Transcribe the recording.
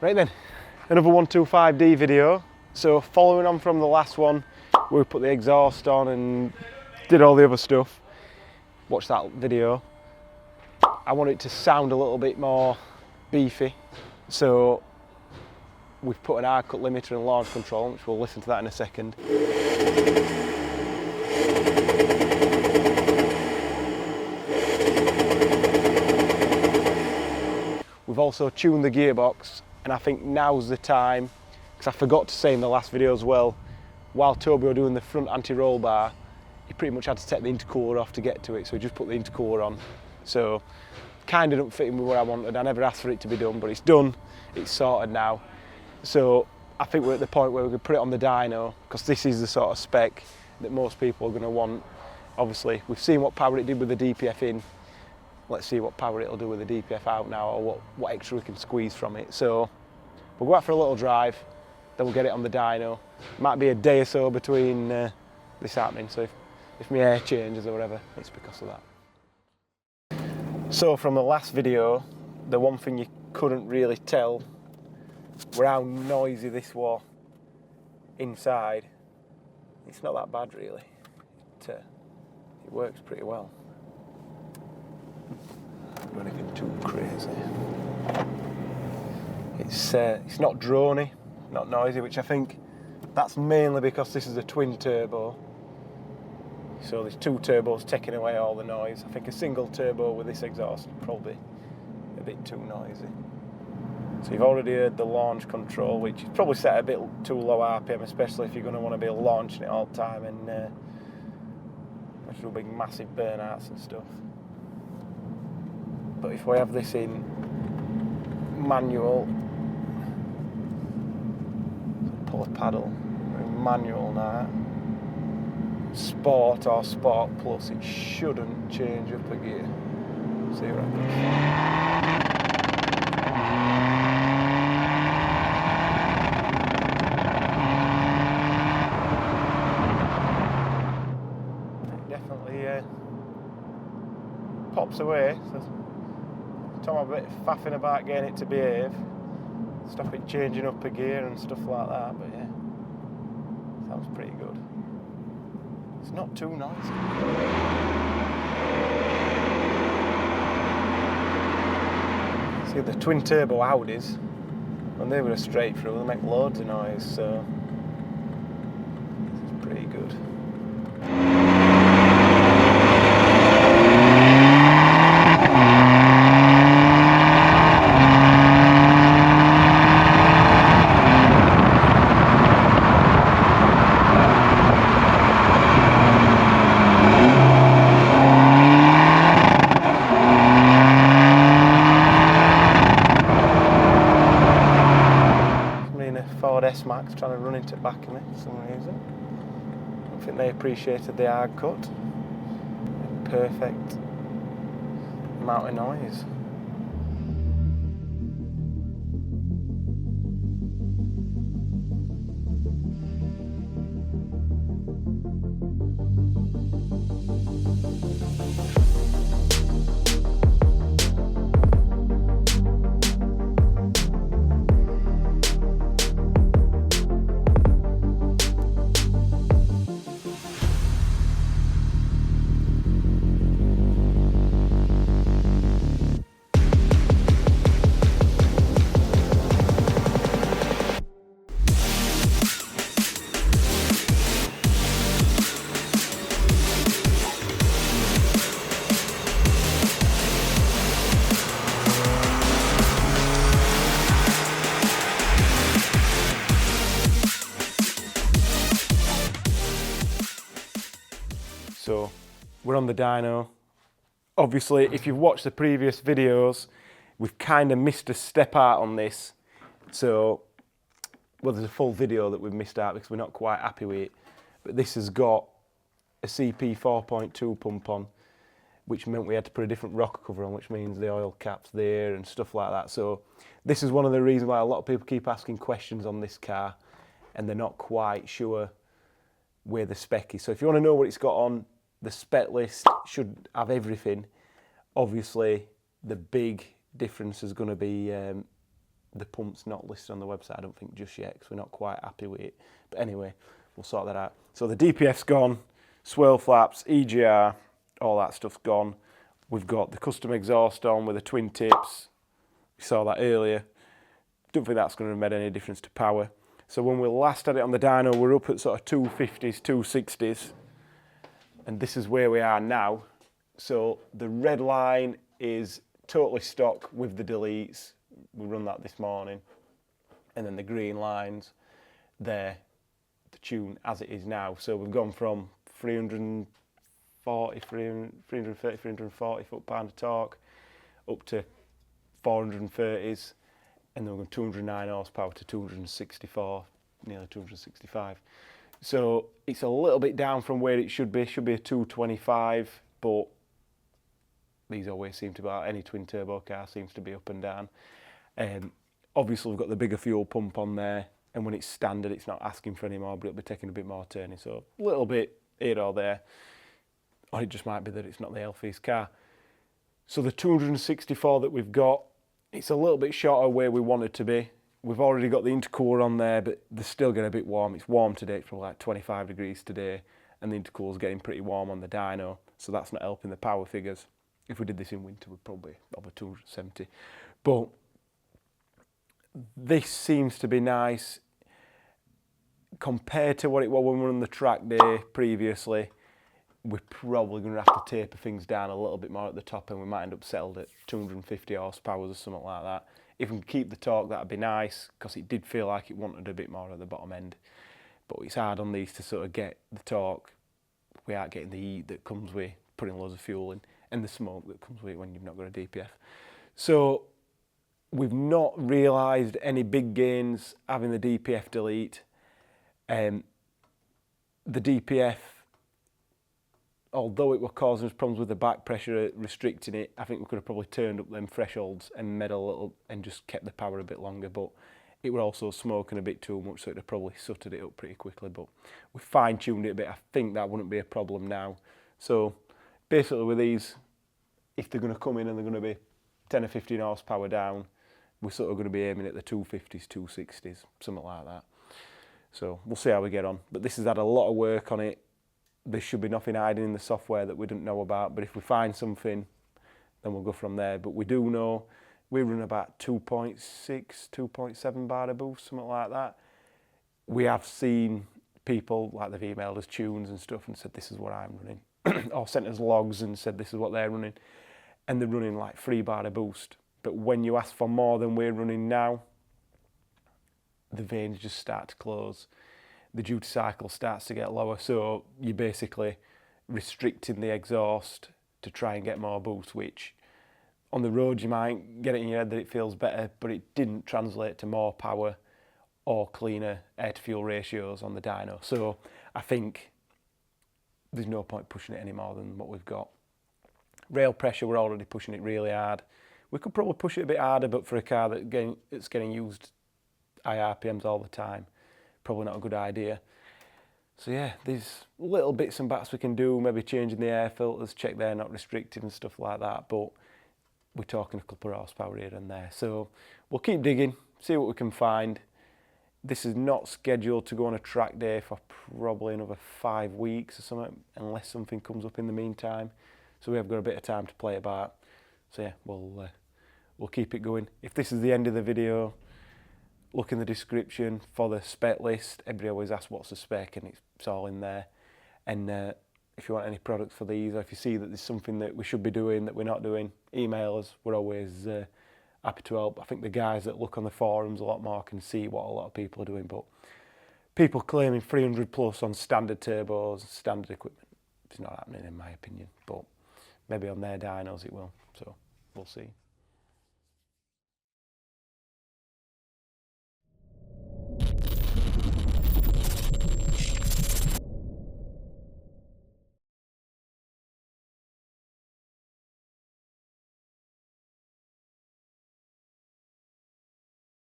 Right then, another 125D video. So following on from the last one, where we put the exhaust on and did all the other stuff, watch that video. I want it to sound a little bit more beefy. So we've put an hardcut limiter and launch control, which we'll listen to that in a second. We've also tuned the gearbox, and I think now's the time, because I forgot to say in the last video as well, while Toby was doing the front anti-roll bar, he pretty much had to take the intercooler off to get to it, so he just put the intercooler on. So, kind of don't fit in with what I wanted. I never asked for it to be done, but it's done, it's sorted now. So, I think we're at the point where we can put it on the dyno, because this is the sort of spec that most people are going to want. Obviously, we've seen what power it did with the DPF in. Let's see what power it'll do with the DPF out now, or what extra we can squeeze from it. So we'll go out for a little drive, then we'll get it on the dyno. Might be a day or so between this happening, so if my air changes or whatever, it's because of that. So from the last video, the one thing you couldn't really tell were how noisy this was inside. It's not that bad really. It works pretty well. Not anything too crazy. It's not droney, not noisy, which I think that's mainly because this is a twin turbo. So there's two turbos taking away all the noise. I think a single turbo with this exhaust would probably be a bit too noisy. So you've already heard the launch control, which is probably set a bit too low RPM, especially if you're going to want to be launching it all the time and do big massive burnouts and stuff. But if we have this in manual, pull a paddle, manual now, sport or sport plus, it shouldn't change up a gear. See what happens. It definitely pops away. So Tom, I'm a bit faffing about getting it to behave, stop it changing up a gear and stuff like that, but yeah, sounds pretty good. It's not too noisy. See, the twin turbo Audis, when they were a straight through, they make loads of noise, so this is pretty good. S-Max trying to run into the back of me for some reason. I think they appreciated the hard cut. Perfect amount of noise. So we're on the dyno. Obviously, if you've watched the previous videos, we've kind of missed a step out on this. So, well, there's a full video that we've missed out because we're not quite happy with it. But this has got a CP 4.2 pump on, which meant we had to put a different rocker cover on, which means the oil cap's there and stuff like that. So this is one of the reasons why a lot of people keep asking questions on this car and they're not quite sure where the spec is. So if you want to know what it's got on, the spec list should have everything. Obviously, the big difference is going to be the pump's not listed on the website, I don't think, just yet, because we're not quite happy with it. But anyway, we'll sort that out. So the DPF's gone, swirl flaps, EGR, all that stuff's gone. We've got the custom exhaust on with the twin tips. We saw that earlier. Don't think that's going to have made any difference to power. So when we last had it on the dyno, we're up at sort of 250s, 260s. And this is where we are now. So the red line is totally stock with the deletes. We run that this morning. And then the green lines, they're the tune as it is now. So we've gone from 330, 340 foot-pound of torque up to 430s. And then we're going 209 horsepower to 264, nearly 265. So it's a little bit down from where it should be. It should be a 225, but these always seem to be, any twin turbo car seems to be up and down. Obviously we've got the bigger fuel pump on there, and when it's standard it's not asking for any more, but it'll be taking a bit more turning, so a little bit here or there. Or it just might be that it's not the healthiest car. So the 264 that we've got, it's a little bit short of where we want it to be. We've already got the intercooler on there, but they're still getting a bit warm. It's warm today, it's probably like 25 degrees today, and the intercooler's getting pretty warm on the dyno, so that's not helping the power figures. If we did this in winter, we'd probably over 270. But this seems to be nice compared to what it was when we were on the track day previously. We're probably going to have to taper things down a little bit more at the top, and we might end up settled at 250 horsepower or something like that. If we can keep the torque, that'd be nice, because it did feel like it wanted a bit more at the bottom end. But it's hard on these to sort of get the torque without getting the heat that comes with putting loads of fuel in, and the smoke that comes with it when you've not got a DPF. So we've not realised any big gains having the DPF delete. The DPF, although it were causing us problems with the back pressure restricting it, I think we could have probably turned up them thresholds and made a little and just kept the power a bit longer, but it were also smoking a bit too much, so it'd have probably suttered it up pretty quickly. But we fine-tuned it a bit. I think that wouldn't be a problem now. So basically with these, if they're going to come in and they're going to be 10 or 15 horsepower down, we're sort of going to be aiming at the 250s, 260s, something like that. So we'll see how we get on. But this has had a lot of work on it. There should be nothing hiding in the software that we didn't know about, but if we find something, then we'll go from there. But we do know we run about 2.6, 2.7 bar of boost, something like that. We have seen people, like they've emailed us tunes and stuff and said this is what I'm running, or sent us logs and said this is what they're running, and they're running like 3 bar of boost. But when you ask for more than we're running now, the veins just start to close. The duty cycle starts to get lower, so you're basically restricting the exhaust to try and get more boost, which on the road you might get it in your head that it feels better, but it didn't translate to more power or cleaner air to fuel ratios on the dyno. So I think there's no point pushing it any more than what we've got. Rail pressure, we're already pushing it really hard. We could probably push it a bit harder, but for a car that's getting used high RPMs all the time, probably not a good idea. So yeah, there's little bits and bats we can do, maybe changing the air filters, check they're not restricted and stuff like that, but we're talking a couple of horsepower here and there. So we'll keep digging, see what we can find. This is not scheduled to go on a track day for probably another 5 weeks or something, unless something comes up in the meantime. So we have got a bit of time to play about. So yeah, we'll keep it going. If this is the end of the video, look in the description for the spec list. Everybody always asks what's the spec, and it's all in there. And if you want any products for these, or if you see that there's something that we should be doing that we're not doing, email us. We're always happy to help. I think the guys that look on the forums a lot more can see what a lot of people are doing, but people claiming 300 plus on standard turbos, standard equipment, it's not happening in my opinion, but maybe on their dynos it will, so we'll see.